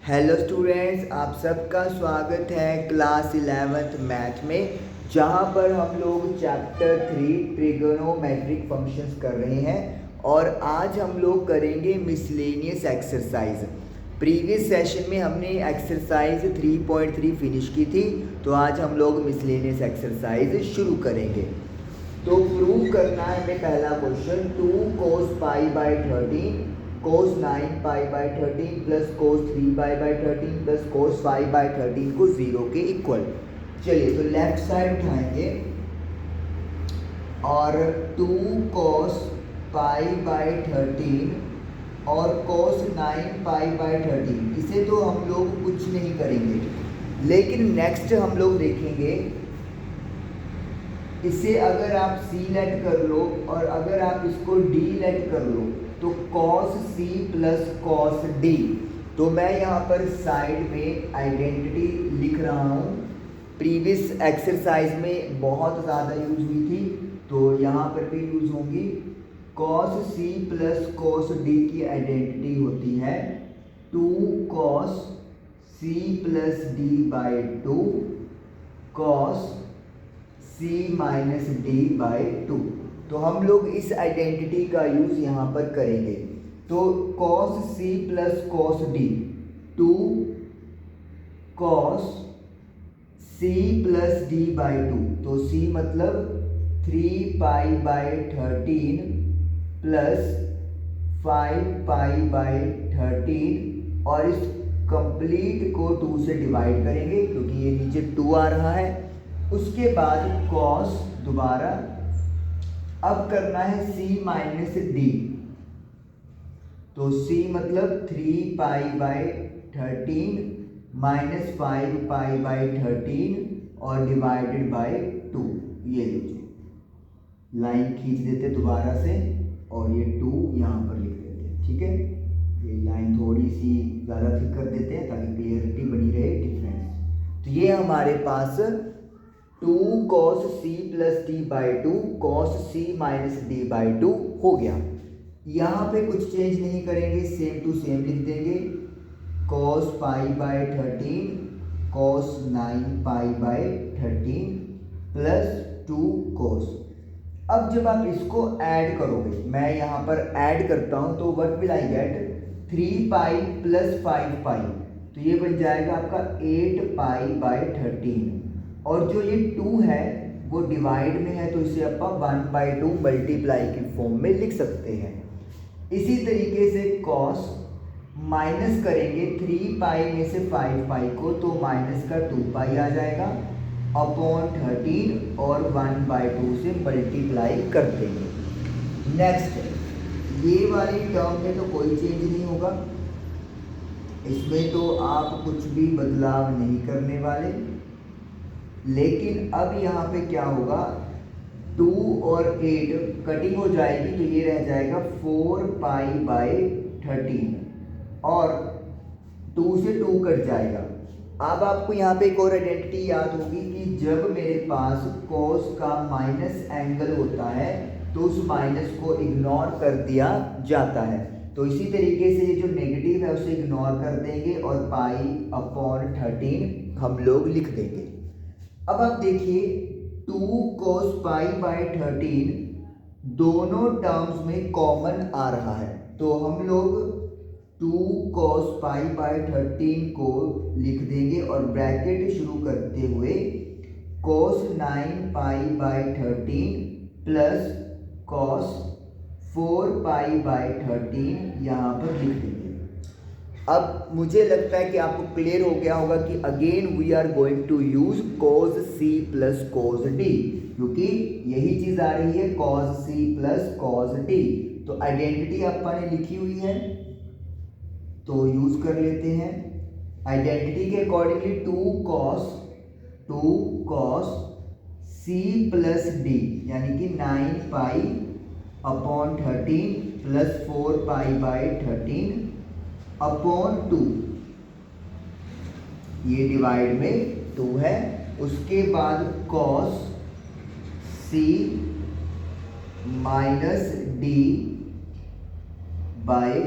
Hello students, आप सबका स्वागत है क्लास 11th मैथ में, जहां पर हम लोग चैप्टर 3 ट्रिगोनोमेट्रिक फंक्शंस कर रहे हैं। और आज हम लोग करेंगे मिसलेनियस एक्सरसाइज। प्रीवियस सेशन में हमने एक्सरसाइज 3.3 फिनिश की थी, तो आज हम लोग मिसलेनियस एक्सरसाइज शुरू करेंगे। तो प्रूव करना है हमें पहला question, 2 cos pi by 13 cos 9 pi by 13 plus cos 3 pi by 13 plus cos 5 by 13 को 0 के इक्वल। चलिए तो लेफ्ट साइड उठाएंगे और 2 cos पाई बाई 13 और cos 9 पाई बाई 13, इसे तो हम लोग कुछ नहीं करेंगे, लेकिन नेक्स्ट हम लोग देखेंगे इसे अगर आप सी लेट कर लो और अगर आप इसको डी लेट कर लो तो cos c plus cos d। तो मैं यहाँ पर साइड में आइडेंटिटी लिख रहा हूँ, प्रीवियस एक्सरसाइज में बहुत ज़्यादा यूज हुई थी, तो यहाँ पर भी यूज होंगी। cos c plus cos d की आइडेंटिटी होती है 2 cos c plus d by 2 cos c minus D by 2। तो हम लोग इस आइडेंटिटी का यूज यहाँ पर करेंगे। तो cos c plus cos d 2 cos c plus d by 2, तो c मतलब 3 pi by 13 plus 5 pi by 13, और इस कंप्लीट को 2 से डिवाइड करेंगे क्योंकि ये नीचे 2 आ रहा है। उसके बाद cos दोबारा, अब करना है c माइनस डी, तो c मतलब 3 pi by 13 minus 5 pi by 13 और डिवाइडेड बाई 2। ये लीजिए, लाइन खींच देते दोबारा से और ये 2 यहाँ पर लिख देते हैं, ठीक है। ये लाइन थोड़ी सी ज़्यादा थिक कर देते हैं ताकि क्लियरिटी बनी रहे डिफरेंस। तो ये हमारे पास 2 cos c plus D by 2 cos c minus D by 2 हो गया। यहाँ पे कुछ चेंज नहीं करेंगे, सेम टू सेम लिख देंगे। cos pi by 13 cos 9 pi by 13 plus 2 cos। अब जब आप इसको ऐड करोगे, मैं यहाँ पर ऐड करता हूँ, तो what will I get 3 pi plus 5 पाई, तो ये बन जाएगा आपका 8 पाई बाई 13। और जो ये 2 है वो डिवाइड में है, तो इसे अपन 1/2 मल्टीप्लाई की फॉर्म में लिख सकते हैं। इसी तरीके से cos माइनस करेंगे 3 पाई में से 5 पाई को, तो माइनस का 2 पाई आ जाएगा अपॉन 13 और 1/2 से मल्टीप्लाई कर देंगे। नेक्स्ट ये वाली टर्म में तो कोई चेंज नहीं होगा, इसमें तो आप कुछ भी बदलाव नहीं करने वाले। लेकिन अब यहाँ पे क्या होगा, 2 और 8 कटिंग हो जाएगी, तो ये रह जाएगा 4 पाई बाई 13 और 2 से 2 कट जाएगा। अब आपको यहाँ पे एक और आइडेंटिटी याद होगी कि जब मेरे पास cos का माइनस एंगल होता है तो उस माइनस को इग्नोर कर दिया जाता है। तो इसी तरीके से ये जो नेगेटिव है उसे इग्नोर कर देंगे और पाई अपॉन 13 हम लोग लिख देंगे। अब आप देखिए 2 cos पाई बाई 13 दोनों टर्म्स में कॉमन आ रहा है, तो हम लोग 2 cos पाई बाई 13 को लिख देंगे और ब्रैकेट शुरू करते हुए cos 9 pi by 13 plus cos 4 pi by 13 यहाँ पर लिख देंगे। अब मुझे लगता है कि आपको क्लियर हो गया होगा कि again we are going to use cos c plus cos d, क्योंकि यही चीज आ रही है cos c plus cos d। तो आइडेंटिटी अपन ने लिखी हुई है तो यूज कर लेते हैं। आइडेंटिटी के accordingly 2 cos c plus d यानी कि 9 pi upon 13 plus 4 pi by 13 upon 2, ये डिवाइड में 2 है। उसके बाद cos c minus d by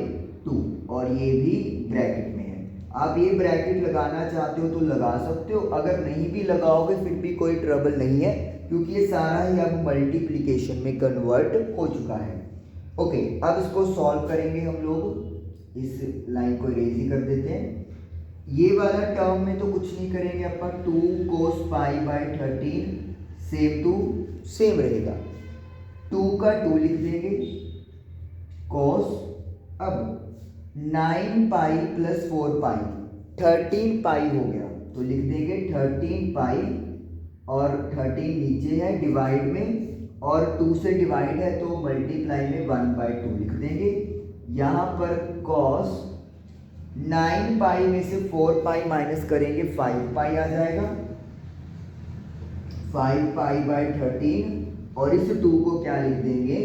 2 और ये भी ब्रैकेट में है। आप ये ब्रैकेट लगाना चाहते हो तो लगा सकते हो, अगर नहीं भी लगाओगे फिर भी कोई ट्रबल नहीं है, क्योंकि ये सारा ही अब मल्टीप्लिकेशन में कन्वर्ट हो चुका है। ओके, अब इसको सॉल्व करेंगे हम लोग। इस लाइन को इरेज ही कर देते हैं। ये वाला टर्म में तो कुछ नहीं करेंगे अपन, 2 cos π/13 सेम टू सेम रहेगा। 2 का 2 लिख देंगे cos, अब 9π + 4π 13π हो गया, तो लिख देंगे 13π, और 13 नीचे है डिवाइड में, और 2 से डिवाइड है तो मल्टीप्लाई में 1/2 लिख देंगे। यहाँ पर cos 9π में से 4π माइनस करेंगे 5π आ जाएगा, 5π/13, और इस 2 को क्या लिख देंगे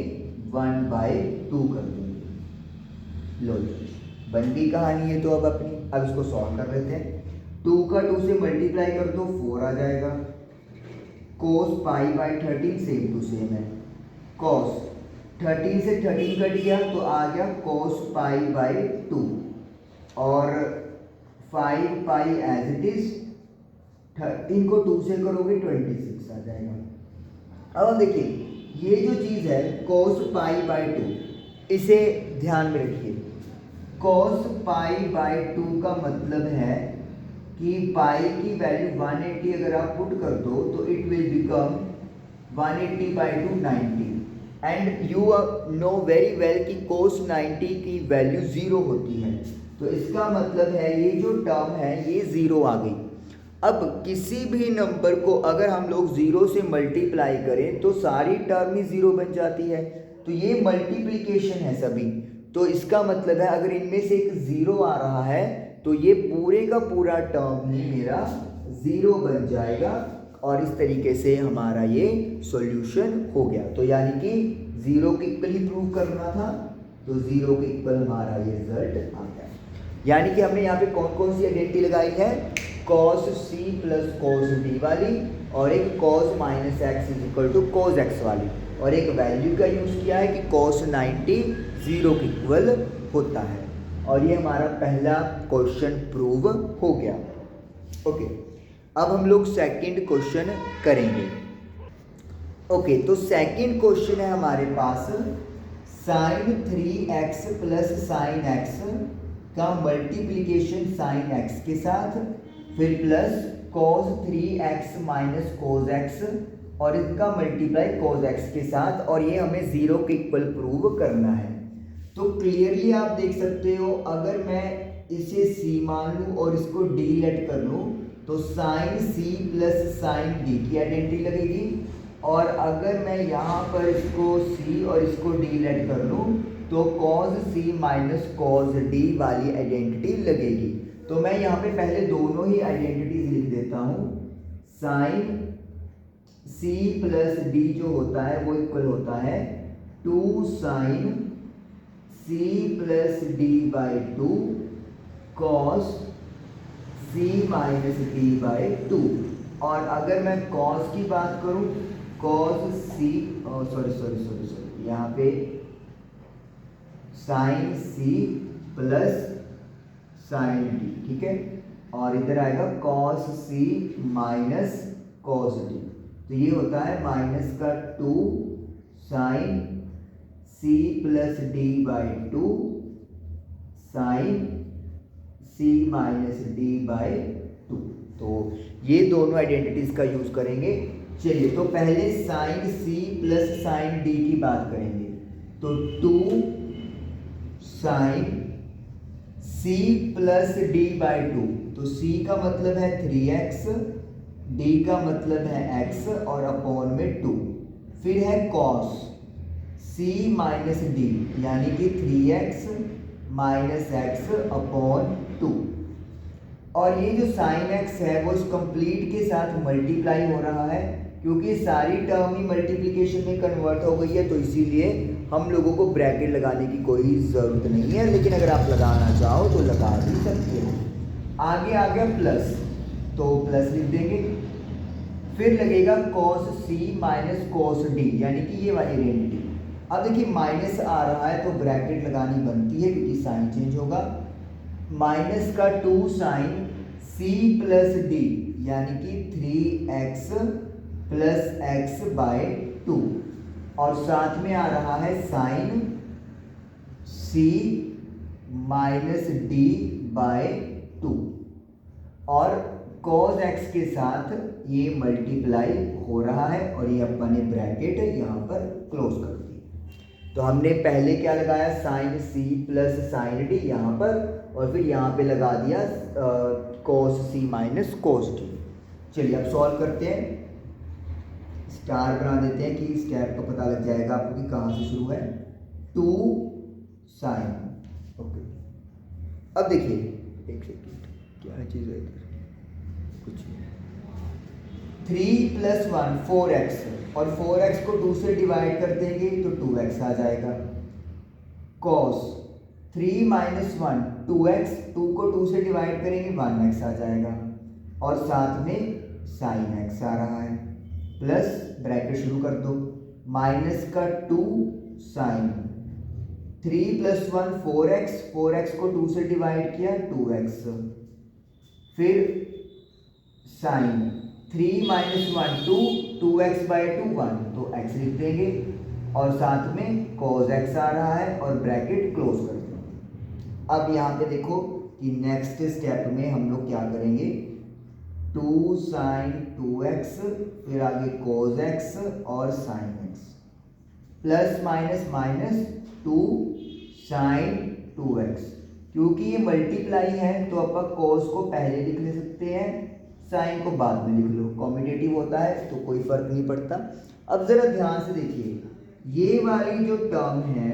1/2 कर देंगे। लो बन गई कहानी है तो अब अपनी, अब इसको सॉल्व कर लेते हैं। 2 का 2 से मल्टीप्लाई कर दो 4 आ जाएगा, cos π/13 सेम टू सेम है, cos 13 से 13 कट गया तो आ गया cos π/2, और 5π एज इट इज, 13 को 2 से करोगे 26 आ जाएगा। अब देखिए ये जो चीज़ है cos π/2, इसे ध्यान में रखिए। cos π/2 का मतलब है कि पाई की वैल्यू 180 अगर आप पुट कर दो तो it will become 180/2 90, and you know very well कि cos 90 की वैल्यू 0 होती है, तो इसका मतलब है ये जो टर्म है ये 0 आ गई। अब किसी भी नंबर को अगर हम लोग 0 से मल्टीप्लाई करें तो सारी टर्म ही 0 बन जाती है, तो ये मल्टीप्लिकेशन है सभी, तो इसका मतलब है अगर इनमें से एक 0 आ रहा है तो ये पूरे का पूरा टर्म ही मेरा 0 बन जाएगा, और इस तरीके से हमारा ये सॉल्यूशन हो गया। तो यानी कि 0 के इक्वल ही प्रूव करना था, तो 0 के इक्वल हमारा ये रिजल्ट आ गया। यानी कि हमने यहाँ पे कौन कौन सी आइडेंटिटी लगाई है, cos c + cos d वाली, और एक cos -x = cos x वाली, और एक वैल्यू का यूज़ किया है कि cos 90 0 के इक्वल होता है, और ये हमारा पहला क्वेश्चन प्रूव हो गया। ओके, अब हम लोग सेकंड क्वेश्चन करेंगे। ओके, तो सेकंड क्वेश्चन है हमारे पास sin 3x + sin x का मल्टीप्लिकेशन sin x के साथ, फिर plus cos 3x - cos x, और इसका मल्टीप्लाई cos x के साथ, और ये हमें 0 के इक्वल प्रूव करना है। तो क्लियरली आप देख सकते हो, अगर मैं इसे c मान लूँ और इसको d लेट कर लूँ तो sin c + sin d की आइडेंटिटी लगेगी, और अगर मैं यहाँ पर इसको c और इसको d लेट कर लूँ तो cos c - cos d वाली आइडेंटिटी लगेगी। तो मैं यहाँ पे पहले दोनों ही आइडेंटिटीज लिख देता हूँ। sin c + d जो होता है वो इक्वल होता है 2 sin c + d/2 cos c - d/2, और अगर मैं cos की बात करूँ, cos c सॉरी यहाँ पे sin c + sin d, ठीक है, और इधर आएगा cos c - cos d, तो ये होता है -2 sin c + d/2 sin c - d/2। तो ये दोनों आइडेंटिटीज का यूज करेंगे। चलिए, तो पहले sin c + sin d की बात करेंगे, तो 2 sin c + d/2, तो c का मतलब है 3x, d का मतलब है x, और अपॉन में 2, फिर है cos c - d यानी कि 3x - x अपॉन 2, और ये जो sin x है वो इस कंप्लीट के साथ मल्टीप्लाई हो रहा है, क्योंकि सारी टर्म ही मल्टीप्लिकेशन में कन्वर्ट हो गई है, तो इसीलिए हम लोगों को ब्रैकेट लगाने की कोई ज़रूरत नहीं है, लेकिन अगर आप लगाना चाहो तो लगा भी सकते हो। आगे आ गया प्लस, तो प्लस लिख देंगे, फिर लगेगा cos c - cos d यानी कि ये वाली आइडेंटिटी। अब देखिए माइनस आ रहा है तो ब्रैकेट लगानी बनती है क्योंकि साइन चेंज होगा, माइनस का 2 साइन c प्लस डी यानी कि 3x प्लस एक्स बाय 2 और साथ में आ रहा है sine c minus D by 2 और cos x के साथ ये मल्टीप्लाई हो रहा है और ये अपन ने ब्रैकेट यहाँ पर क्लोज कर दी। तो हमने पहले क्या लगाया sine c plus sine D यहाँ पर और फिर यहाँ पे लगा दिया cos c minus cos d। चलिए अब सॉल्व करते हैं, स्टार बना देते हैं कि स्टेप का पता लग जाएगा आपको कि कहाँ से शुरू है। 2 साइन, ओके। अब देखिए एक सेकेंड, क्या चीज़ है इधर, कुछ 3 प्लस 1 4x और 4x को 2 से डिवाइड कर देंगे तो 2x आ जाएगा। cos 3 माइनस 1 2x, 2 को 2 से डिवाइड करेंगे 1x आ जाएगा और साथ में sin x आ रहा है प्लस ब्रैकेट शुरू कर दो माइनस का 2 साइन 3 प्लस 1 4x, 4x को 2 से डिवाइड किया 2x, फिर साइन 3 माइनस 1 2, 2x बाई 2 1 तो x लिख देंगे और साथ में cos x आ रहा है और ब्रैकेट क्लोज कर देंगे। अब यहाँ पे देखो कि नेक्स्ट स्टेप में हम लोग क्या करेंगे, 2 साइन 2x फिर आगे cos x और sin x plus minus minus 2 sine 2x। क्योंकि ये मल्टीप्लाई है तो अपन cos को पहले लिख ले सकते हैं, साइन को बाद में लिख लो, कॉम्यूटेटिव होता है तो कोई फर्क नहीं पड़ता। अब जरा ध्यान से देखिए, ये वाली जो टर्म है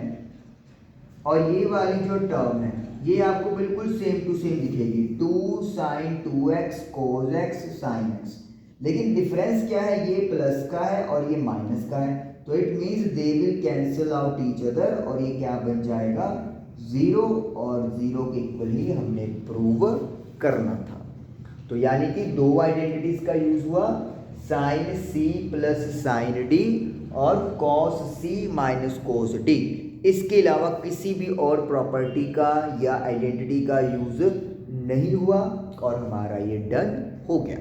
और ये वाली जो टर्म है ये आपको बिल्कुल सेम टू सेम दिखेगी, 2 sine 2x cos x sin x, लेकिन डिफरेंस क्या है, ये प्लस का है और ये माइनस का है तो it means they will cancel out each other और ये क्या बन जाएगा 0 और 0 के इक्वल ही हमने प्रूव करना था। तो यानी कि दो आइडेंटिटीज का यूज हुआ, sine c plus sine d और cos c minus cos d। इसके अलावा किसी भी और प्रॉपर्टी का या आइडेंटिटी का यूज नहीं हुआ और हमारा ये डन हो गया।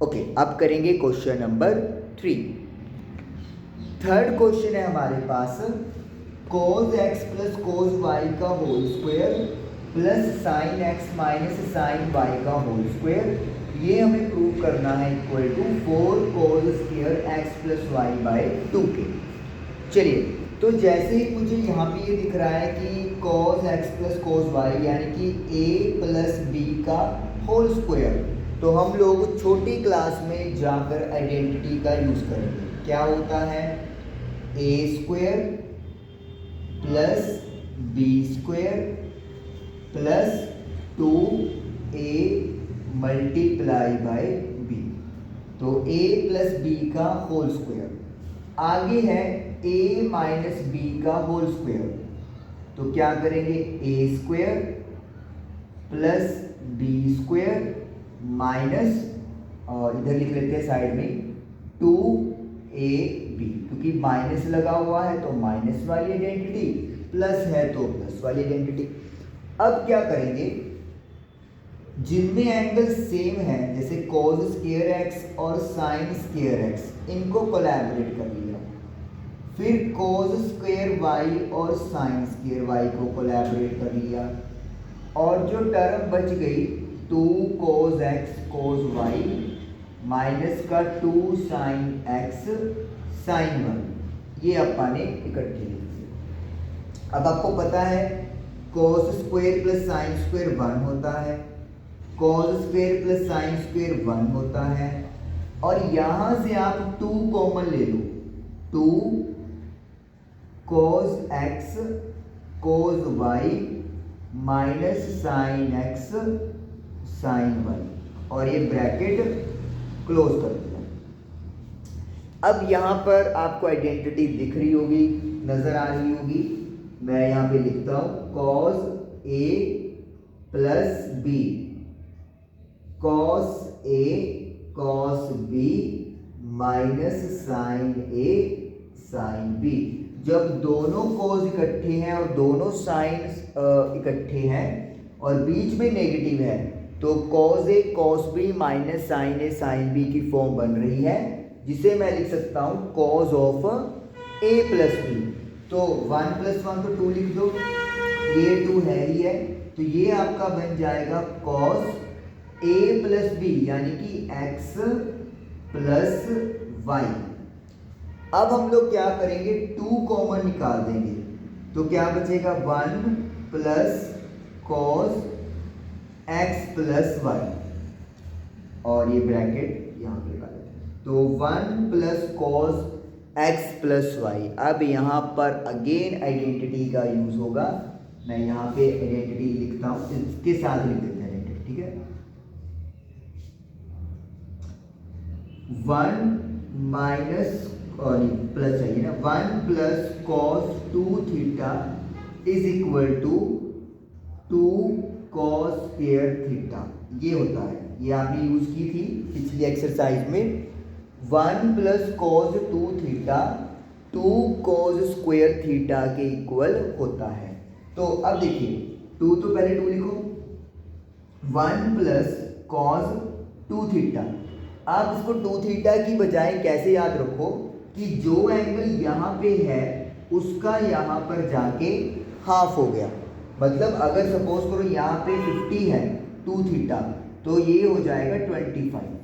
ओके, अब करेंगे क्वेश्चन नंबर 3। थर्ड क्वेश्चन है हमारे पास, cos x plus cos y का whole square plus sine x minus sine y का होल स्क्वायर, ये हमें प्रूव करना है equal to 4 cos square x plus y by 2 के। चलिए, तो जैसे ही मुझे यहाँ पे ये दिख रहा है कि cos x plus cos y यानी कि a प्लस b का होल स्क्वायर, तो हम लोग छोटी क्लास में जाकर आइडेंटिटी का यूज़ करेंगे। क्या होता है, a square plus b square plus 2a multiply by b, तो a प्लस b का होल स्क्वायर। आगे है a माइनस b का होल स्क्वायर, तो क्या करेंगे a square plus b square minus, और इधर लिख लेते हैं साइड में 2ab, क्योंकि माइनस लगा हुआ है तो माइनस वाली आइडेंटिटी, प्लस है तो प्लस वाली आइडेंटिटी। अब क्या करेंगे, जिनमें एंगल सेम है जैसे cos स्क्वायर x और sin स्क्वायर x, इनको कोलैबोरेट कर लिया, फिर cos स्क्वायर y और sin स्क्वायर y को कोलैबोरेट कर लिया और जो टर्म बच गई 2 cos x cos y minus का 2 sin x sin y, ये अपन ने इकट्ठे लिख दिए। अब आपको पता है cos square plus sin square 1 होता है, cos square plus sin square 1 होता है और यहाँ से आप 2 कॉमन ले लो, 2 cos x cos y minus sin x sin y और ये ब्रैकेट क्लोज कर दिया। अब यहाँ पर आपको आइडेंटिटी दिख रही होगी, नजर आ रही होगी, मैं यहाँ पे लिखता हूँ cos a plus b cos a cos b minus sin a sin b। जब दोनों cos इकट्ठे हैं और दोनों sin इकट्ठे हैं और बीच में नेगेटिव है तो cos A cos B minus sine A sine B की फॉर्म बन रही है, जिसे मैं लिख सकता हूँ cos of A plus B. तो 1 + 1 तो 2 लिख दो, ये 2 है ही है, तो ये आपका बन जाएगा कॉस ए प्लस बी यानी कि x प्लस वाई। अब हम लोग क्या करेंगे, 2 कॉमन निकाल देंगे, तो क्या बचेगा 1 plus cos x plus Y, और ये ब्रैकेट यहाँ पे लगा देते हैं, तो 1 plus cos x plus Y. अब यहाँ पर अगेन आइडेंटिटी का यूज होगा, मैं यहाँ पे आइडेंटिटी लिखता हूँ, इसके साथ लिख देते हैं आइडेंटिटी, ठीक है। 1 माइनस प्लस चाहिए ना, 1 plus cos 2 theta is equal to 2 cos square theta, ये होता है, ये आपने यूज की थी पिछली एक्सरसाइज में। 1 plus cos 2 theta 2 cos square theta के इक्वल होता है। तो अब देखिए 2 तो पहले 2 लिखो, 1 प्लस कॉस 2 थीटा। आप इसको 2 थीटा की बजाय कैसे याद रखो कि जो एंगल यहाँ पे है उसका यहाँ पर जाके हाफ हो गया, मतलब अगर सपोज करो यहाँ पे 50 है 2 थीटा, तो ये हो जाएगा 25।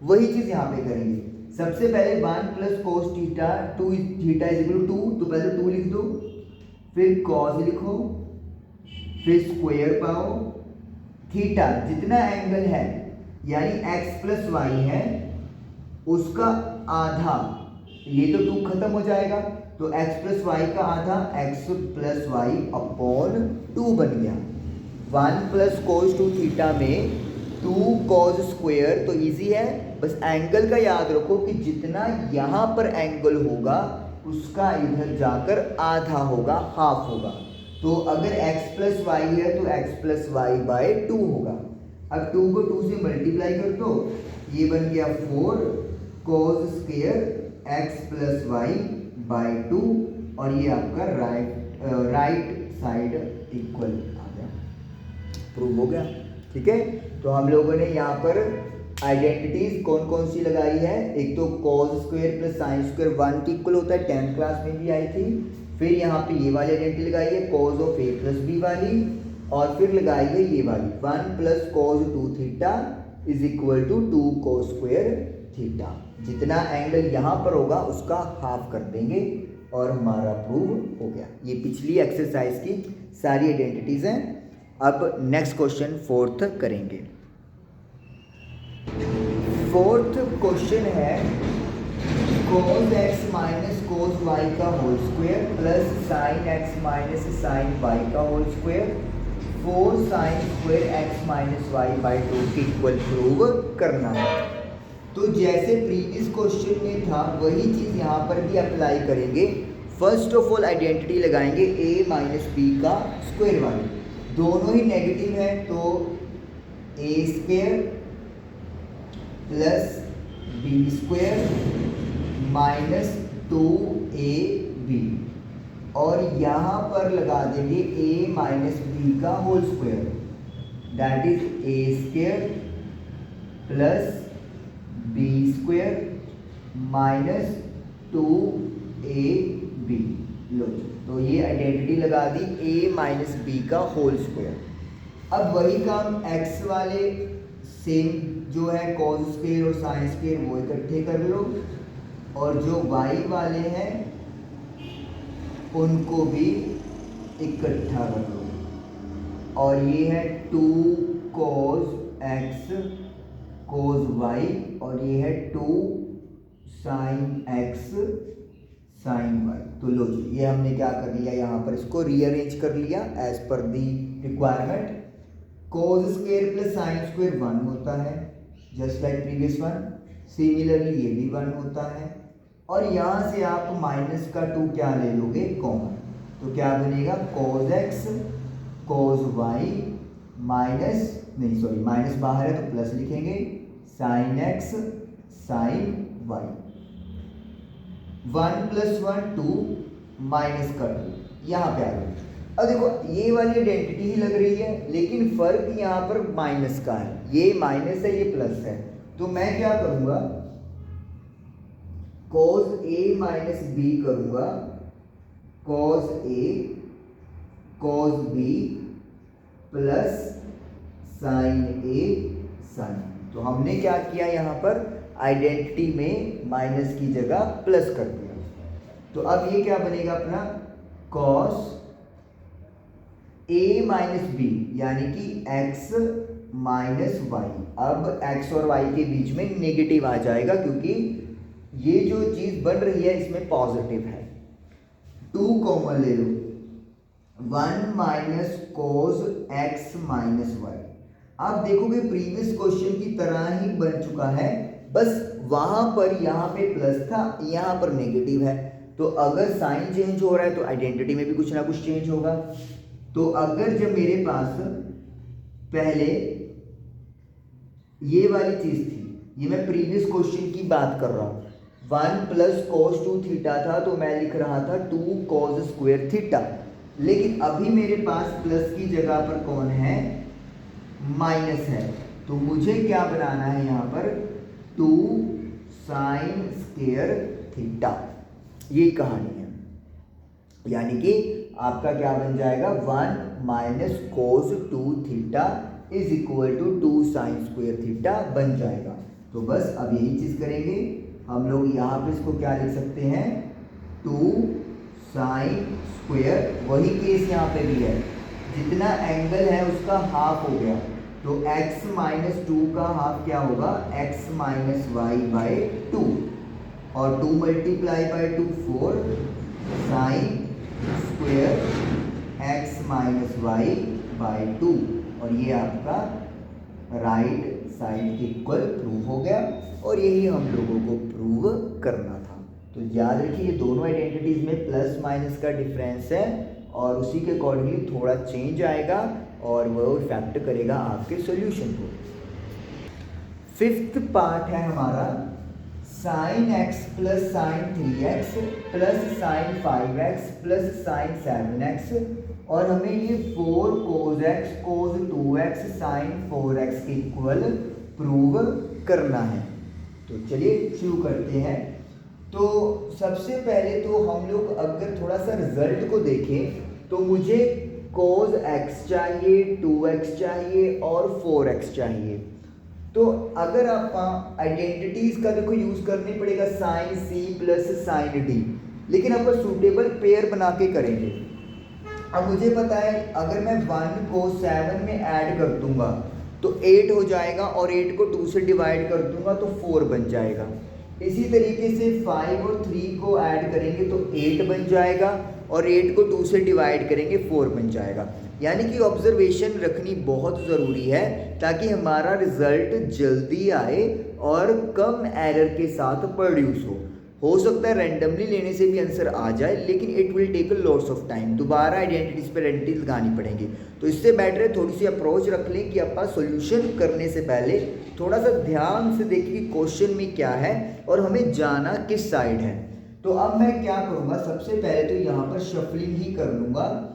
वही चीज़ यहाँ पे करेंगे, सबसे पहले 1 plus cos theta 2 theta is equal to 2, तो पहले 2 लिख दो, फिर कॉस लिखो, फिर स्क्वायर पाओ, थीटा जितना एंगल है यानी x प्लस वाई है उसका आधा, ये तो 2 खत्म हो जाएगा, तो x प्लस वाई का आधा x प्लस वाई अपॉन 2 बन गया। 1 प्लस कॉस 2 थीटा में 2 कॉस स्क्वायर, तो इजी है, बस एंगल का याद रखो कि जितना यहाँ पर एंगल होगा उसका इधर जाकर आधा होगा, हाफ होगा। तो अगर x प्लस वाई है तो x प्लस वाई बाय 2 होगा। अब 2 को 2 से मल्टीप्लाई कर दो, ये बन गया 4 cos square x plus Y by 2, और ये आपका राइट साइड इक्वल आ गया, प्रूव हो गया, ठीक है। तो हम लोगों ने यहाँ पर आइडेंटिटीज कौन कौन सी लगाई है, एक तो cos square plus sine square 1 की इक्वल होता है, 10th क्लास में भी आई थी। फिर यहाँ पे ये वाली आइडेंटिटी लगाई है cos of A plus B वाली, और फिर लगाई है ये वाली 1 plus cos 2 theta is equal to 2 cos square theta. जितना एंगल यहाँ पर होगा उसका हाफ कर देंगे और हमारा प्रूव हो गया। ये पिछली एक्सरसाइज की सारी आइडेंटिटीज हैं। अब नेक्स्ट क्वेश्चन 4th करेंगे। 4th क्वेश्चन है cos x minus cos y का whole square plus sin x minus sin y का whole square 4 sin square x minus y by 2 के इक्वल प्रूव करना है। तो जैसे प्रीवियस क्वेश्चन में था वही चीज़ यहाँ पर भी अप्लाई करेंगे। फर्स्ट ऑफ ऑल आइडेंटिटी लगाएंगे a माइनस बी का स्क्वायर वाली, दोनों ही नेगेटिव है, तो a square plus B square minus 2ab, और यहाँ पर लगा देंगे a माइनस बी का whole square, that is a square plus B square minus 2ab। लो, तो ये आइडेंटिटी लगा दी a माइनस बी का होल स्क्वायर। अब वही काम x वाले सेम जो है कॉस स्क्वायर और साइन स्क्वायर वो इकट्ठे कर लो, और जो y वाले हैं उनको भी इकट्ठा कर लो, और ये है 2 cos x cos y, और ये है 2 sin x sin y। तो लो जी, ये हमने क्या कर लिया, यहाँ पर इसको रीअरेंज कर लिया as per the requirement. cos square plus sine square 1 होता है just like previous one, similarly ये भी 1 होता है, और यहाँ से आप माइनस का 2 क्या ले लोगे कॉमन, तो क्या बनेगा cos x cos y minus, नहीं सॉरी माइनस बाहर है तो प्लस लिखेंगे, sin x sin y। 1 + 1 2 minus का 2 यहाँ पे आ गया, अब देखो ये वाली आइडेंटिटी ही लग रही है, लेकिन फर्क यहाँ पर माइनस का है, ये माइनस है ये प्लस है। तो मैं क्या करूँगा, cos A माइनस बी करूँगा, cos A cos B plus sin A sin। तो हमने क्या किया यहाँ पर, आइडेंटिटी में माइनस की जगह प्लस कर दिया। तो अब ये क्या बनेगा अपना, cos A माइनस बी यानी कि x माइनस वाई। अब x और y के बीच में नेगेटिव आ जाएगा, क्योंकि ये जो चीज बन रही है इसमें पॉजिटिव है। 2 कॉमन ले लो, 1 minus cos x minus Y. आप देखोगे प्रीवियस क्वेश्चन की तरह ही बन चुका है, बस वहां पर यहाँ पे प्लस था, यहाँ पर नेगेटिव है। तो अगर साइन चेंज हो रहा है तो आइडेंटिटी में भी कुछ ना कुछ चेंज होगा। तो अगर जब मेरे पास पहले ये वाली चीज थी, ये मैं प्रीवियस क्वेश्चन की बात कर रहा हूँ, 1 प्लस कोस 2 थीटा था, तो मैं लिख रहा था 2 कोस स्क्वायर थीटा। लेकिन अभी मेरे पास प्लस की जगह पर कौन है, माइनस है। तो मुझे क्या बनाना है यहाँ पर, 2 साइन स्क्वायर थीटा। ये कहानी है, यानी कि आपका क्या बन जाएगा, 1 minus cos 2 theta is equal to 2 sine square theta बन जाएगा। तो बस अब यही चीज करेंगे हम लोग। यहाँ पे इसको क्या लिख सकते हैं, 2 साइन स्क्वायर, वही केस यहाँ पे भी है, जितना एंगल है उसका हाफ हो गया। तो x माइनस 2 का हाफ क्या होगा, x माइनस वाई बाई 2, और 2 multiply by 2 4 sine square x minus Y by 2, और ये आपका राइट साइड इक्वल प्रूव हो गया। और यही हम लोगों को प्रूव करना था। तो याद रखिए ये दोनों आइडेंटिटीज में प्लस माइनस का डिफरेंस है, और उसी के अकॉर्डिंगली थोड़ा चेंज आएगा और वो इफेक्ट करेगा आपके सॉल्यूशन को। 5th पार्ट है हमारा sine x plus sine 3x plus sine 5x plus sine 7x, और हमें ये 4 कोस x कोस 2x साइन 4x के इक्वल प्रूव करना है। तो चलिए शुरू करते हैं। तो सबसे पहले तो हम लोग अगर थोड़ा सा रिजल्ट को देखें तो मुझे कोस x चाहिए, 2x चाहिए और 4x चाहिए। तो अगर आप आइडेंटिटीज का देखो यूज करनी पड़ेगा, sine c plus sine d, लेकिन आप सूटेबल पेयर बना के करेंगे। अब मुझे पता है अगर मैं 1 को 7 में ऐड कर दूंगा तो 8 हो जाएगा, और 8 को 2 से डिवाइड कर दूंगा तो 4 बन जाएगा। इसी तरीके से 5 और 3 को ऐड करेंगे तो 8 बन जाएगा, और 8 को 2 से डिवाइड करेंगे 4 बन जाएगा। यानी कि ऑब्जर्वेशन रखनी बहुत ज़रूरी है ताकि हमारा रिजल्ट जल्दी आए और कम एरर के साथ प्रोड्यूस हो सकता है रैंडमली लेने से भी आंसर आ जाए, लेकिन it will take a lots of time, दोबारा आइडेंटिटीज पर आइडेंटिटी लगानी पड़ेंगी। तो इससे बेटर है थोड़ी सी अप्रोच रख लें कि आप सॉल्यूशन करने से पहले थोड़ा सा ध्यान से देखिए कि क्वेश्चन में क्या है और हमें जाना किस साइड है। तो अब मैं क्या करूँगा, सबसे पहले तो यहाँ पर शफलिंग ही कर लूँगा।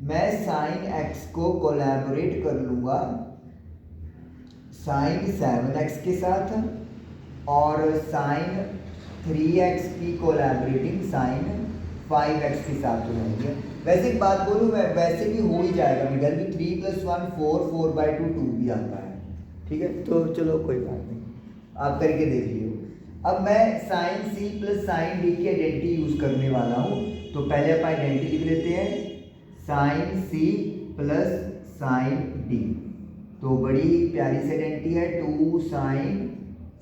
मैं साइन x को कोलैबोरेट कर लूँगा साइन 7x के साथ, और साइन 3x की कोलैबोरेटिंग साइन 5x के साथ हो जाएंगे। वैसे एक बात बोलूँ, मैं वैसे भी हो ही जाएगा, इधर भी 3 + 1 4 4/2 2 भी आता है, ठीक है। तो चलो कोई बात नहीं, आप करके देख लियो। अब मैं sine c plus sine d की आइडेंटिटी यूज करने वाला हूँ। तो पहले आप आइडेंटिटी लिख लेते हैं, sine c plus sine d। तो बड़ी ही प्यारी सी आइडेंटिटी है, 2 sine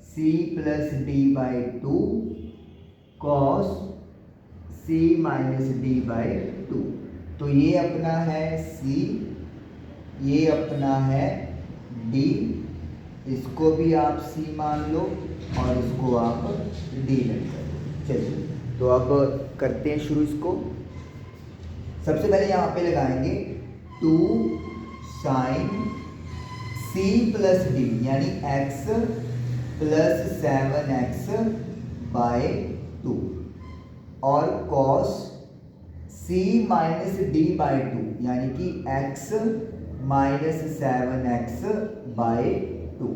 c plus d/2 cos c minus d/2। तो ये अपना है c, ये अपना है d, इसको भी आप c मान लो और इसको आप d लग कर लो। चलिए तो अब करते हैं शुरू इसको। सबसे पहले यहाँ पे लगाएंगे 2 साइन c प्लस d यानी x प्लस 7x/2 और cos c minus D by 2 यानी कि x माइनस 7x बाई 2।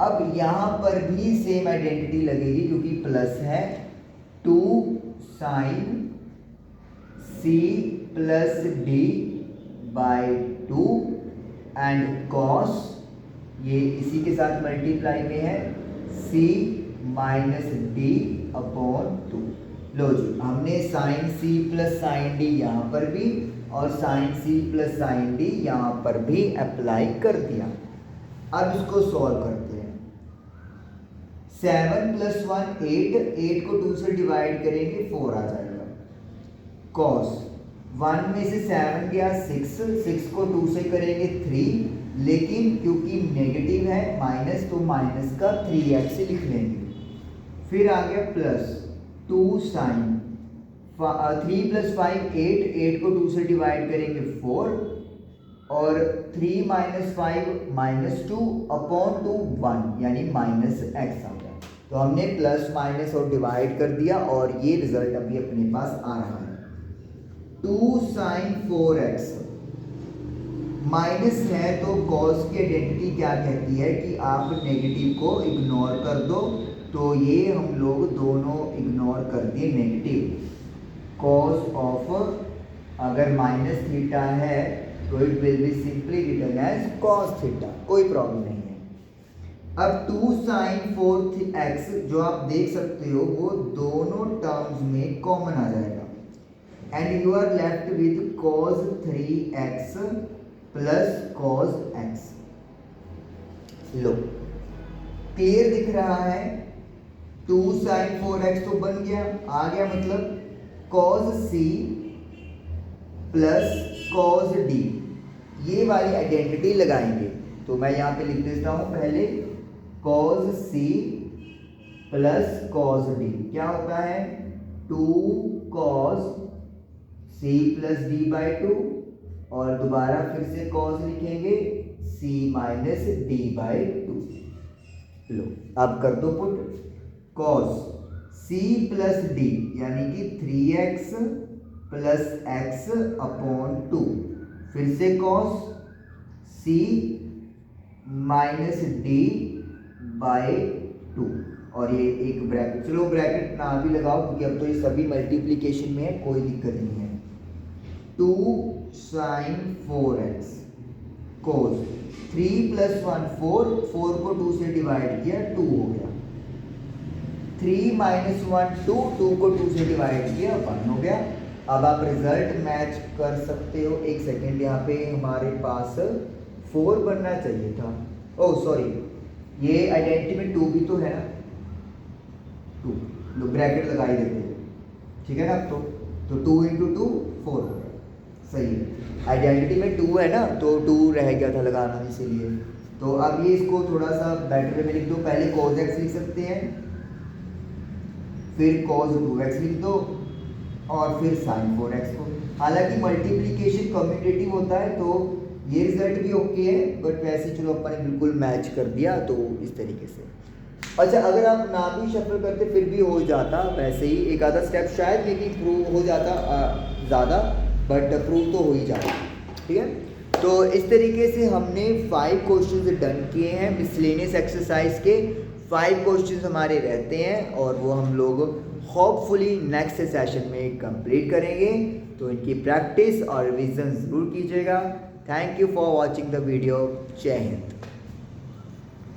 अब यहाँ पर भी सेम आइडेंटिटी लगेगी क्योंकि प्लस है। 2 sine c plus D by 2 and cos, ये इसी के साथ मल्टीप्लाई में है, c माइनस डी अपॉन 2। लो जी, हमने sine c plus sine D यहाँ पर भी और sine c plus sine D यहाँ पर भी अप्लाई कर दिया। अब इसको सॉल्व करते हैं। 7 प्लस 1 8, 8 को 2 से डिवाइड करेंगे 4 आ जाएगा। कॉस 1 में से 7 गया 6, 6 को 2 से करेंगे 3, लेकिन क्योंकि नेगेटिव है माइनस तो माइनस का 3x लिख लेंगे। फिर आ गया प्लस 2 साइन 3 प्लस 5 8, 8 को 2 से डिवाइड करेंगे 4 और 3 माइनस 5 माइनस 2 अपॉन 2 1 यानी माइनस x आ गया। तो हमने प्लस माइनस और डिवाइड कर दिया और ये रिजल्ट अभी अपने पास आ रहा है। 2 साइन 4x माइनस है तो कॉस की आइडेंटिटी क्या कहती है कि आप नेगेटिव को इग्नोर कर दो। तो ये हम लोग दोनों इग्नोर कर दिए नेगेटिव। कॉस ऑफ अगर माइनस थीटा है तो it will be simply written as cos theta, कोई प्रॉब्लम नहीं है। अब 2 साइन 4x जो आप देख सकते हो वो दोनों टर्म्स में कॉमन आ जाएगा and you are left with cos 3x plus cos x। लो क्लियर दिख रहा है। 2 साइन 4x तो बन गया, आ गया मतलब cos c plus cos d, ये वाली आइडेंटिटी लगाएंगे। तो मैं यहाँ पे लिख देता हूँ पहले cos c plus cos d क्या होता है 2 cos c plus d by 2 और दोबारा फिर से cos लिखेंगे c माइनस d बाई 2। लो अब कर दो put cos c plus d यानी कि 3x प्लस x अपॉन 2, फिर से cos c minus d by 2 और ये एक ब्रैकेट, चलो ब्रैकेट ना भी लगाओ क्योंकि अब तो ये सभी मल्टीप्लिकेशन में है, कोई दिक्कत नहीं है। 2 साइन 4x cos 3 प्लस 1 4, 4 को 2 से डिवाइड किया 2 हो गया। 3 माइनस 1 2, 2 को 2 से डिवाइड किया 1 हो गया। अब आप रिजल्ट मैच कर सकते हो। एक सेकेंड, यहाँ पे हमारे पास 4 बनना चाहिए था। ओह सॉरी, ये आइडेंटिटी में 2 भी तो है ना, 2 लो ब्रैकेट लगाई देते हैं, ठीक है ना। तो 2 इंटू 2 4 हो गया, सही है। आइडेंटिटी में 2 है ना तो 2 रह गया था लगाना, इसीलिए। तो अब ये इसको थोड़ा सा बेटर वे में लिख दो। पहले cos x लिख सकते हैं, फिर cos 2x लिख दो और फिर sin 4x को। हालांकि मल्टीप्लिकेशन कम्यूटेटिव होता है तो ये रिजल्ट भी ओके है, बट वैसे चलो अपन ने बिल्कुल मैच कर दिया तो इस तरीके से। अच्छा, अगर आप ना भी शफल करते फिर भी हो जाता, वैसे ही एक आधा स्टेप शायद मे भी प्रूव हो जाता ज़्यादा, बट प्रूव तो हो ही जाता, ठीक है। तो इस तरीके से हमने 5 क्वेश्चंस डन किए हैं। मिसलेनियस एक्सरसाइज के 5 क्वेश्चंस हमारे रहते हैं और वो हम लोग होपफुली नेक्स्ट सेशन में कंप्लीट करेंगे। तो इनकी प्रैक्टिस और रिवीजन ज़रूर कीजिएगा। Thank you for watching the video. जय हिंद।